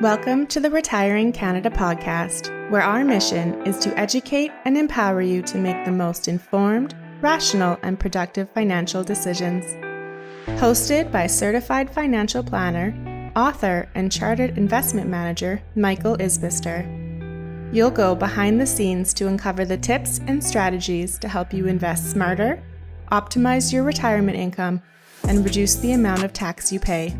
Welcome to the Retiring Canada podcast, where our mission is to educate and empower you to make the most informed, rational, and productive financial decisions. Hosted by certified financial planner, author, and chartered investment manager Michael Isbister. You'll go behind the scenes to uncover the tips and strategies to help you invest smarter, optimize your retirement income, and reduce the amount of tax you pay.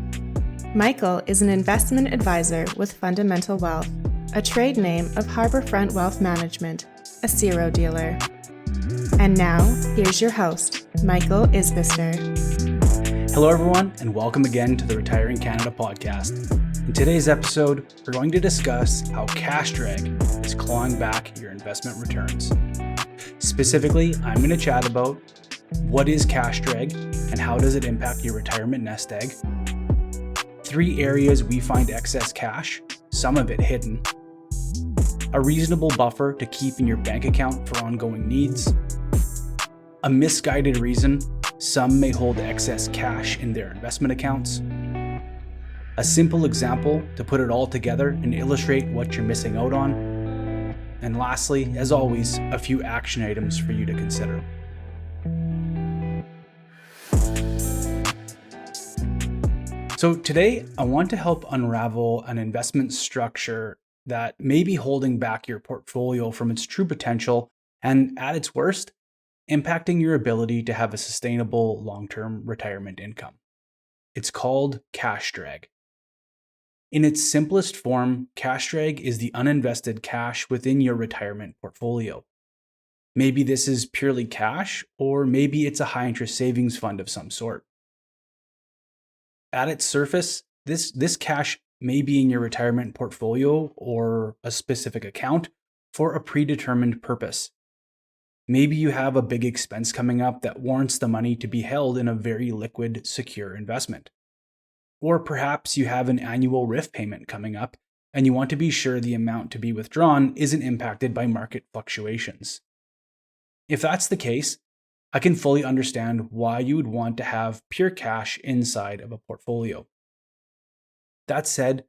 Michael is an investment advisor with Fundamental Wealth, a trade name of Harbourfront Wealth Management, a CERO dealer. And now, here's your host, Michael Isbister. Hello everyone, and welcome again to the Retiring Canada podcast. In today's episode, we're going to discuss how cash drag is clawing back your investment returns. Specifically, I'm going to chat about what is cash drag and how does it impact your retirement nest egg. 3 areas we find excess cash, some of it hidden. A reasonable buffer to keep in your bank account for ongoing needs. A misguided reason some may hold excess cash in their investment accounts. A simple example to put it all together and illustrate what you're missing out on. And lastly, as always, a few action items for you to consider. So today, I want to help unravel an investment structure that may be holding back your portfolio from its true potential and, at its worst, impacting your ability to have a sustainable long-term retirement income. It's called cash drag. In its simplest form, cash drag is the uninvested cash within your retirement portfolio. Maybe this is purely cash, or maybe it's a high-interest savings fund of some sort. At its surface, this cash may be in your retirement portfolio or a specific account for a predetermined purpose. Maybe you have a big expense coming up that warrants the money to be held in a very liquid, secure investment. Or perhaps you have an annual RIF payment coming up and you want to be sure the amount to be withdrawn isn't impacted by market fluctuations. If that's the case, I can fully understand why you would want to have pure cash inside of a portfolio. That said,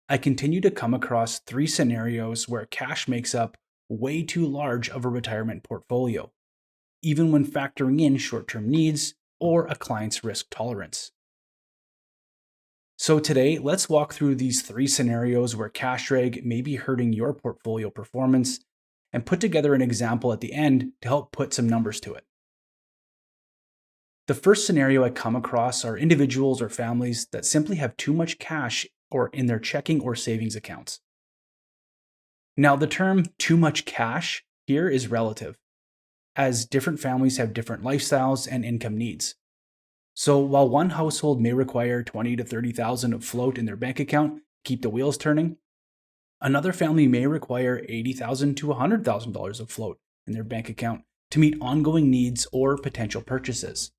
I continue to come across 3 scenarios where cash makes up way too large of a retirement portfolio, even when factoring in short-term needs or a client's risk tolerance. So today, let's walk through these 3 scenarios where cash drag may be hurting your portfolio performance and put together an example at the end to help put some numbers to it. The first scenario I come across are individuals or families that simply have too much cash or in their checking or savings accounts. Now, the term too much cash here is relative, as different families have different lifestyles and income needs. So while one household may require $20,000 to $30,000 of float in their bank account to keep the wheels turning, another family may require $80,000 to $100,000 of float in their bank account to meet ongoing needs or potential purchases.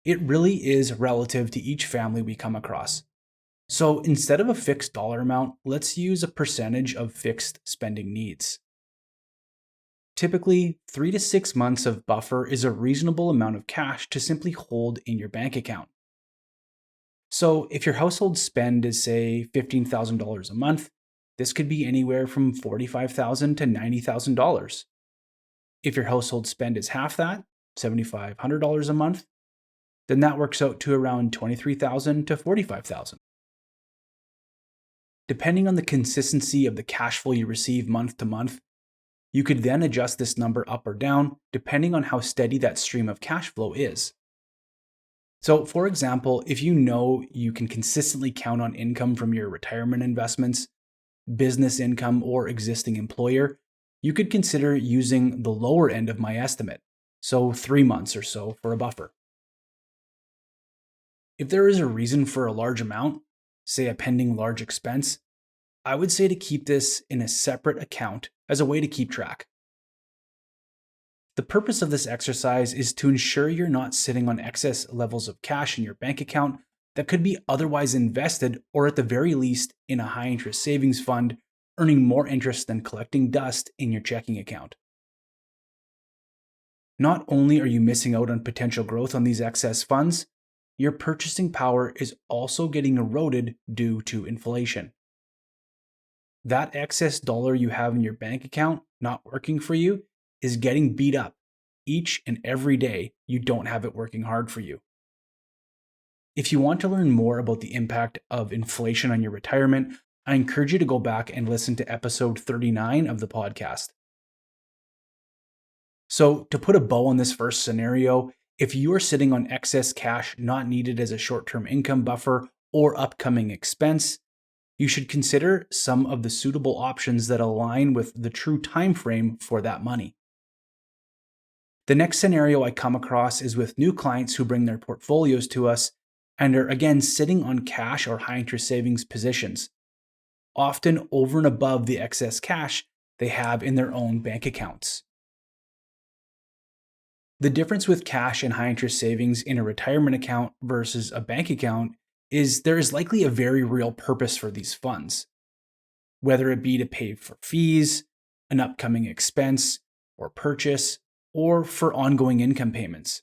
It really is relative to each family we come across. So instead of a fixed dollar amount, let's use a percentage of fixed spending needs. Typically, 3 to 6 months of buffer is a reasonable amount of cash to simply hold in your bank account. So if your household spend is, say, $15,000 a month, this could be anywhere from $45,000 to $90,000. If your household spend is half that, $7,500 a month, then that works out to around $23,000 to $45,000. Depending on the consistency of the cash flow you receive month to month, you could then adjust this number up or down depending on how steady that stream of cash flow is. So, for example, if you know you can consistently count on income from your retirement investments, business income, or existing employer, you could consider using the lower end of my estimate, so 3 months or so for a buffer. If there is a reason for a large amount, say a pending large expense, I would say to keep this in a separate account as a way to keep track. The purpose of this exercise is to ensure you're not sitting on excess levels of cash in your bank account that could be otherwise invested or at the very least in a high interest savings fund, earning more interest than collecting dust in your checking account. Not only are you missing out on potential growth on these excess funds, your purchasing power is also getting eroded due to inflation. that excess dollar you have in your bank account not working for you is getting beat up each and every day you don't have it working hard for you. If you want to learn more about the impact of inflation on your retirement, I encourage you to go back and listen to episode 39 of the podcast. So, to put a bow on this first scenario, if you are sitting on excess cash not needed as a short-term income buffer or upcoming expense, you should consider some of the suitable options that align with the true time frame for that money. The next scenario I come across is with new clients who bring their portfolios to us and are again sitting on cash or high interest savings positions, often over and above the excess cash they have in their own bank accounts. The difference with cash and high interest savings in a retirement account versus a bank account is there is likely a very real purpose for these funds, whether it be to pay for fees, an upcoming expense or purchase, or for ongoing income payments.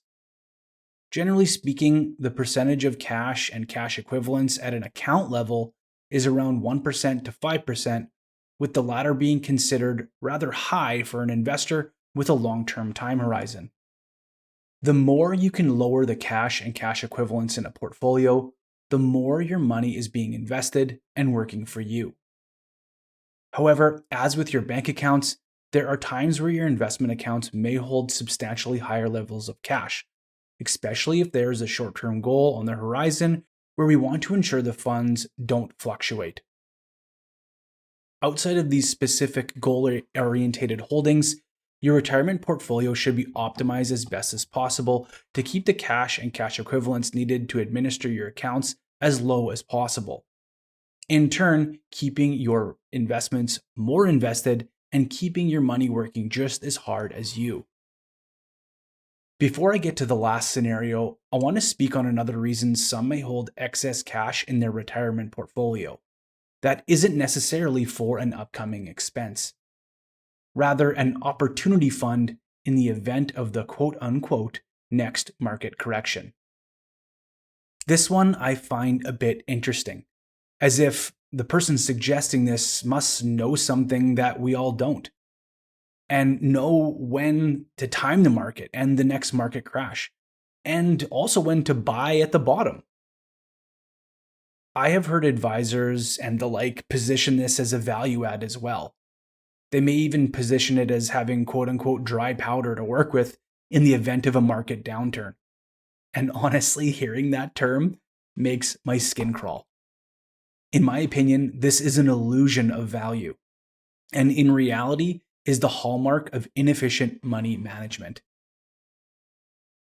Generally speaking, the percentage of cash and cash equivalents at an account level is around 1% to 5%, with the latter being considered rather high for an investor with a long-term time horizon. The more you can lower the cash and cash equivalents in a portfolio, the more your money is being invested and working for you. However, as with your bank accounts, there are times where your investment accounts may hold substantially higher levels of cash, especially if there is a short-term goal on the horizon where we want to ensure the funds don't fluctuate. Outside of these specific goal-oriented holdings, your retirement portfolio should be optimized as best as possible to keep the cash and cash equivalents needed to administer your accounts as low as possible. In turn, keeping your investments more invested and keeping your money working just as hard as you. Before I get to the last scenario, I want to speak on another reason some may hold excess cash in their retirement portfolio that isn't necessarily for an upcoming expense. Rather, an opportunity fund in the event of the quote-unquote next market correction. This one I find a bit interesting, as if the person suggesting this must know something that we all don't, and know when to time the market and the next market crash, and also when to buy at the bottom. I have heard advisors and the like position this as a value add as well. They may even position it as having quote-unquote dry powder to work with in the event of a market downturn. And honestly, hearing that term makes my skin crawl. In my opinion, this is an illusion of value, and in reality is the hallmark of inefficient money management.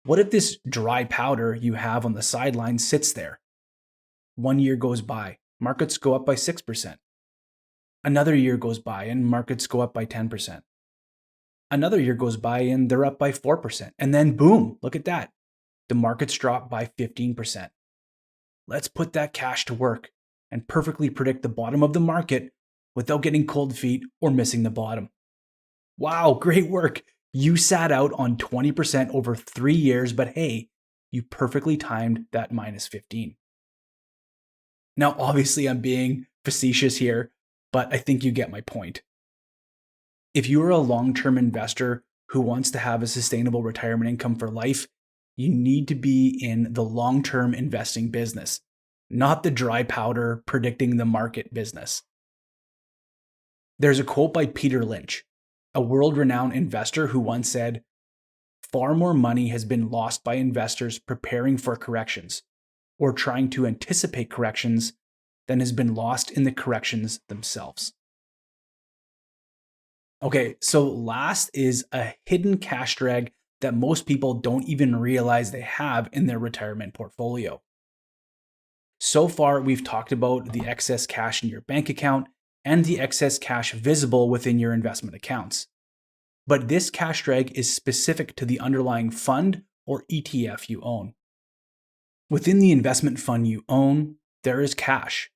What if this dry powder you have on the sideline sits there? 1 year goes by, markets go up by 6%. Another year goes by and markets go up by 10%. Another year goes by and they're up by 4%. And then boom, look at that. The markets drop by 15%. Let's put that cash to work and perfectly predict the bottom of the market without getting cold feet or missing the bottom. Wow, great work. You sat out on 20% over 3 years, but hey, you perfectly timed that minus 15. Now, obviously, I'm being facetious here, but I think you get my point. If you are a long-term investor who wants to have a sustainable retirement income for life, you need to be in the long-term investing business, not the dry powder predicting the market business. There's a quote by Peter Lynch, a world-renowned investor, who once said, "Far more money has been lost by investors preparing for corrections or trying to anticipate corrections than has been lost in the corrections themselves." Okay, so last is a hidden cash drag that most people don't even realize they have in their retirement portfolio. So far, we've talked about the excess cash in your bank account and the excess cash visible within your investment accounts. But this cash drag is specific to the underlying fund or ETF you own. Within the investment fund you own, there is cash.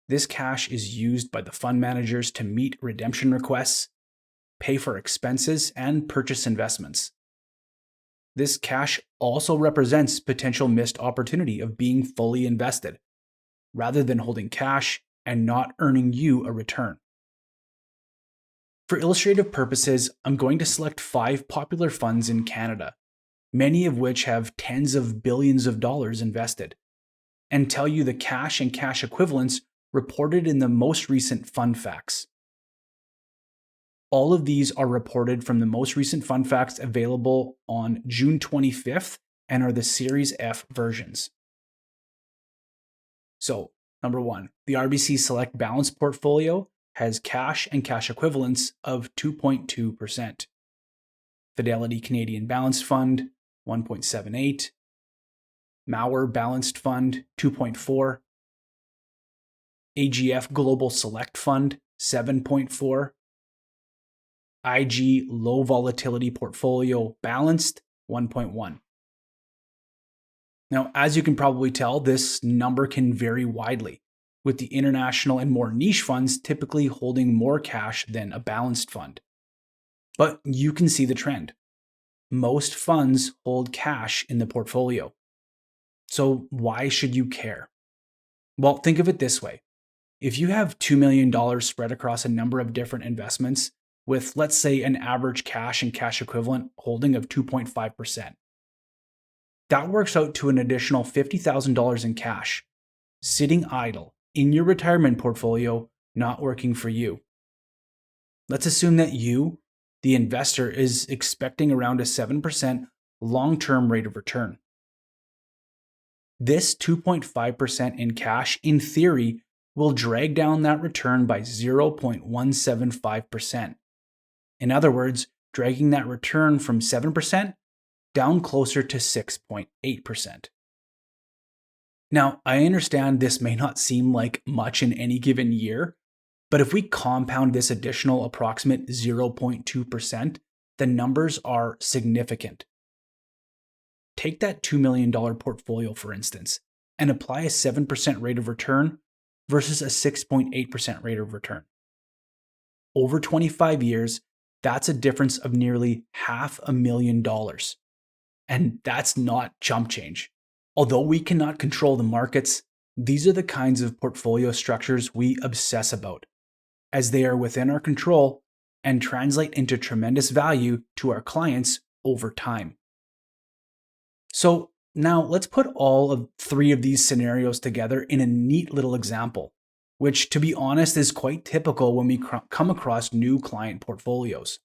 This cash is used by the fund managers to meet redemption requests, pay for expenses, and purchase investments. This cash also represents potential missed opportunity of being fully invested, rather than holding cash and not earning you a return. For illustrative purposes, I'm going to select 5 popular funds in Canada, many of which have tens of billions of dollars invested, and tell you the cash and cash equivalents reported in the most recent fund facts. All of these are reported from the most recent fund facts available on June 25th and are the Series F versions. So, number 1, the RBC Select Balanced Portfolio has cash and cash equivalents of 2.2%. Fidelity Canadian Balanced Fund, 1.78. Mauer Balanced Fund, 2.4. AGF Global Select Fund, 7.4. IG Low Volatility Portfolio Balanced, 1.1. Now, as you can probably tell, this number can vary widely, with the international and more niche funds typically holding more cash than a balanced fund. But you can see the trend. Most funds hold cash in the portfolio. So why should you care? Well, think of it this way. If you have $2 million spread across a number of different investments with, let's say, an average cash and cash equivalent holding of 2.5%, that works out to an additional $50,000 in cash, sitting idle in your retirement portfolio, not working for you. Let's assume that you, the investor, is expecting around a 7% long-term rate of return. This 2.5% in cash, in theory, will drag down that return by 0.175%. In other words, dragging that return from 7% down closer to 6.8%. Now, I understand this may not seem like much in any given year, but if we compound this additional approximate 0.2%, the numbers are significant. Take that $2 million portfolio, for instance, and apply a 7% rate of return versus a 6.8% rate of return. Over 25 years, that's a difference of nearly $500,000. And that's not chump change. Although we cannot control the markets, these are the kinds of portfolio structures we obsess about, as they are within our control and translate into tremendous value to our clients over time. So now let's put all of 3 of these scenarios together in a neat little example, which, to be honest, is quite typical when we come across new client portfolios.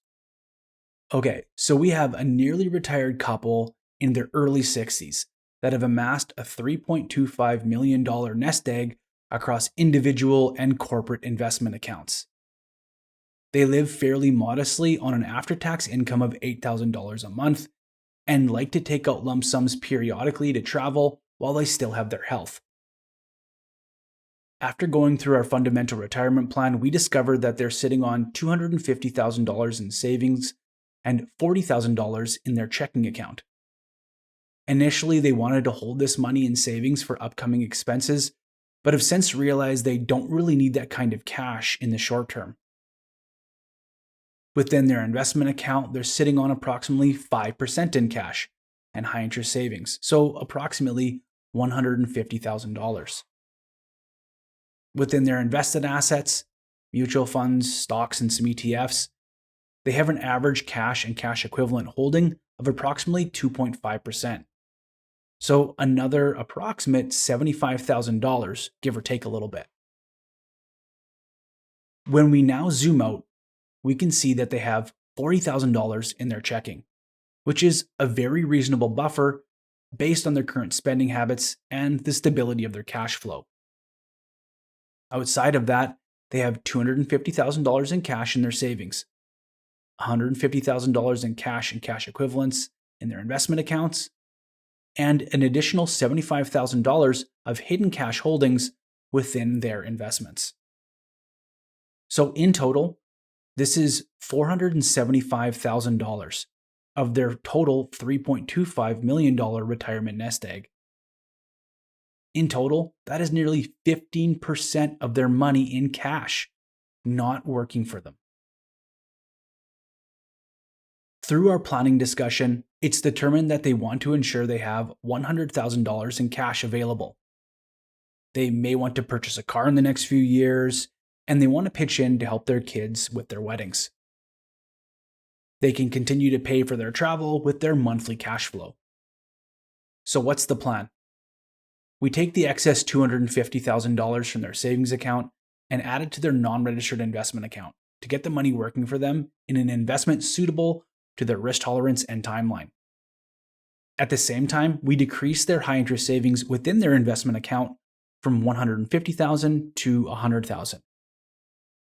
Okay, so we have a nearly retired couple in their early 60s that have amassed a $3.25 million nest egg across individual and corporate investment accounts. They live fairly modestly on an after-tax income of $8,000 a month and like to take out lump sums periodically to travel while they still have their health. After going through our fundamental retirement plan, we discovered that they're sitting on $250,000 in savings and $40,000 in their checking account. Initially, they wanted to hold this money in savings for upcoming expenses, but have since realized they don't really need that kind of cash in the short term. Within their investment account, they're sitting on approximately 5% in cash and high interest savings, so approximately $150,000. Within their invested assets, mutual funds, stocks, and some ETFs, they have an average cash and cash equivalent holding of approximately 2.5%. So another approximate $75,000, give or take a little bit. When we now zoom out, we can see that they have $40,000 in their checking, which is a very reasonable buffer based on their current spending habits and the stability of their cash flow. Outside of that, they have $250,000 in cash in their savings, $150,000 in cash and cash equivalents in their investment accounts, and an additional $75,000 of hidden cash holdings within their investments. So in total, this is $475,000 of their total $3.25 million retirement nest egg. In total, that is nearly 15% of their money in cash, not working for them. Through our planning discussion, it's determined that they want to ensure they have $100,000 in cash available. They may want to purchase a car in the next few years, and they want to pitch in to help their kids with their weddings. They can continue to pay for their travel with their monthly cash flow. So what's the plan? We take the excess $250,000 from their savings account and add it to their non-registered investment account to get the money working for them in an investment suitable to their risk tolerance and timeline. At the same time, we decrease their high-interest savings within their investment account from $150,000 to $100,000.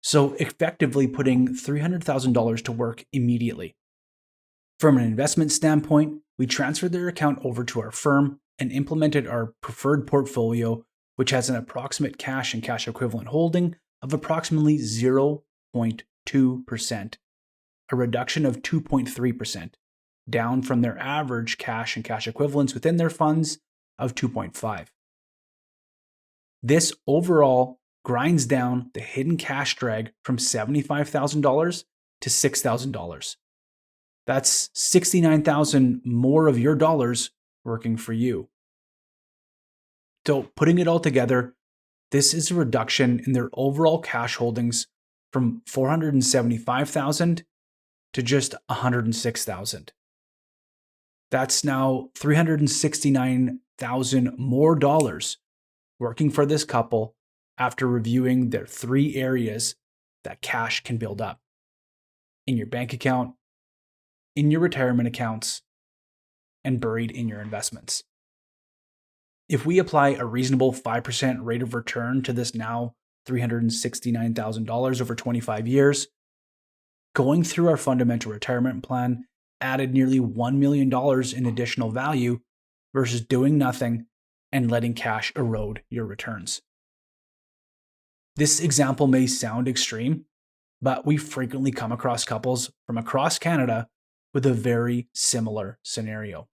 So effectively putting $300,000 to work immediately. From an investment standpoint, we transferred their account over to our firm and implemented our preferred portfolio, which has an approximate cash and cash equivalent holding of approximately 0.2%, a reduction of 2.3%, down from their average cash and cash equivalents within their funds of 2.5. This overall grinds down the hidden cash drag from $75,000 to $6,000. That's $69,000 more of your dollars working for you. So putting it all together, this is a reduction in their overall cash holdings from $475,000 to just $106,000. That's now $369,000 more dollars working for this couple after reviewing their 3 areas that cash can build up: in your bank account, in your retirement accounts, and buried in your investments. If we apply a reasonable 5% rate of return to this now $369,000 over 25 years, going through our fundamental retirement plan added nearly $1 million in additional value versus doing nothing and letting cash erode your returns. This example may sound extreme, but we frequently come across couples from across Canada with a very similar scenario.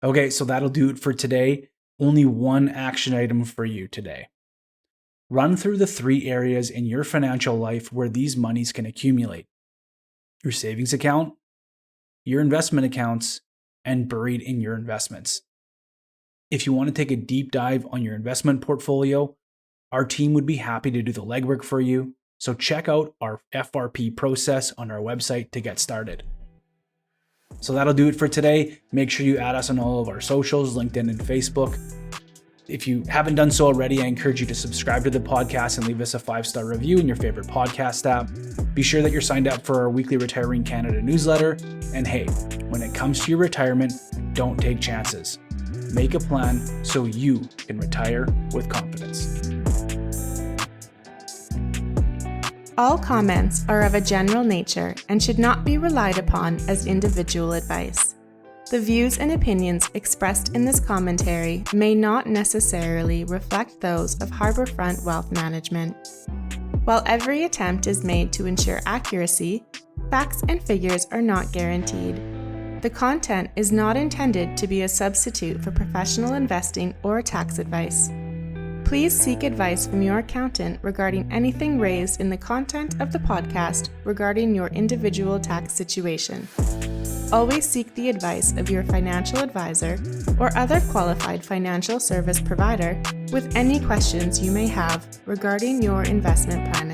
Okay, so that'll do it for today. Only one action item for you today. Run through the 3 areas in your financial life where these monies can accumulate: your savings account, your investment accounts, and buried in your investments. If you want to take a deep dive on your investment portfolio, our team would be happy to do the legwork for you. So check out our FRP process on our website to get started. So that'll do it for today. Make sure you add us on all of our socials, LinkedIn and Facebook. If you haven't done so already, I encourage you to subscribe to the podcast and leave us a 5-star review in your favorite podcast app. Be sure that you're signed up for our weekly Retiring Canada newsletter. And hey, when it comes to your retirement, don't take chances. Make a plan so you can retire with confidence. All comments are of a general nature and should not be relied upon as individual advice. The views and opinions expressed in this commentary may not necessarily reflect those of Harbourfront Wealth Management. While every attempt is made to ensure accuracy, facts and figures are not guaranteed. The content is not intended to be a substitute for professional investing or tax advice. Please seek advice from your accountant regarding anything raised in the content of the podcast regarding your individual tax situation. Always seek the advice of your financial advisor or other qualified financial service provider with any questions you may have regarding your investment planning.